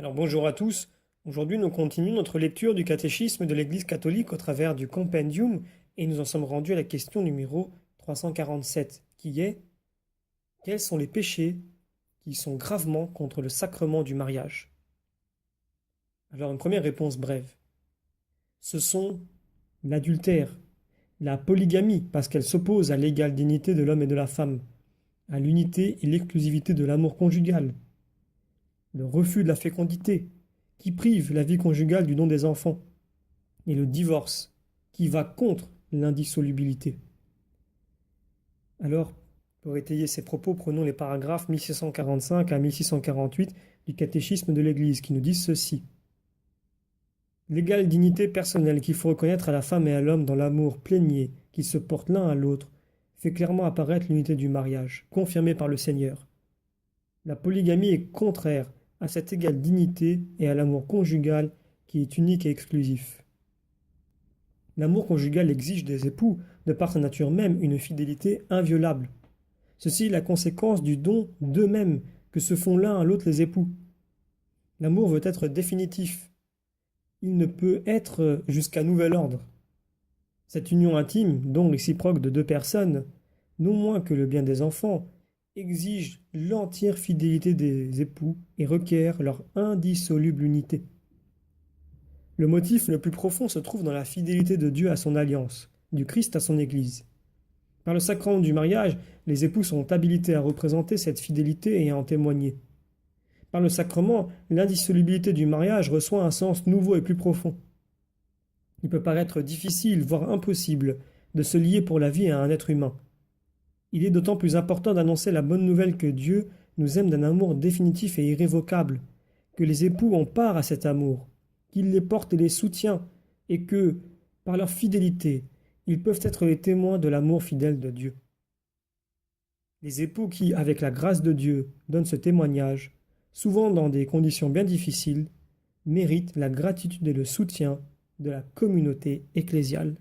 Alors bonjour à tous. Aujourd'hui, nous continuons notre lecture du catéchisme de l'Église catholique au travers du Compendium et nous en sommes rendus à la question numéro 347 qui est: quels sont les péchés qui sont gravement contre le sacrement du mariage? Alors une première réponse brève. Ce sont l'adultère, la polygamie parce qu'elle s'oppose à l'égale dignité de l'homme et de la femme, à l'unité et l'exclusivité de l'amour conjugal, le refus de la fécondité, qui prive la vie conjugale du don des enfants, et le divorce, qui va contre l'indissolubilité. Alors, pour étayer ces propos, prenons les paragraphes 1645 à 1648 du catéchisme de l'Église, qui nous disent ceci. L'égale dignité personnelle qu'il faut reconnaître à la femme et à l'homme dans l'amour plénier qu'ils se portent l'un à l'autre fait clairement apparaître l'unité du mariage, confirmée par le Seigneur. La polygamie est contraire à cette égale dignité et à l'amour conjugal qui est unique et exclusif. L'amour conjugal exige des époux, de par sa nature même, une fidélité inviolable. Ceci est la conséquence du don d'eux-mêmes que se font l'un à l'autre les époux. L'amour veut être définitif. Il ne peut être jusqu'à nouvel ordre. Cette union intime, don réciproque de deux personnes, non moins que le bien des enfants, exige l'entière fidélité des époux et requiert leur indissoluble unité. Le motif le plus profond se trouve dans la fidélité de Dieu à son alliance, du Christ à son Église. Par le sacrement du mariage, les époux sont habilités à représenter cette fidélité et à en témoigner. Par le sacrement, l'indissolubilité du mariage reçoit un sens nouveau et plus profond. Il peut paraître difficile, voire impossible, de se lier pour la vie à un être humain. Il est d'autant plus important d'annoncer la bonne nouvelle que Dieu nous aime d'un amour définitif et irrévocable, que les époux ont part à cet amour, qu'il les porte et les soutient, et que, par leur fidélité, ils peuvent être les témoins de l'amour fidèle de Dieu. Les époux qui, avec la grâce de Dieu, donnent ce témoignage, souvent dans des conditions bien difficiles, méritent la gratitude et le soutien de la communauté ecclésiale.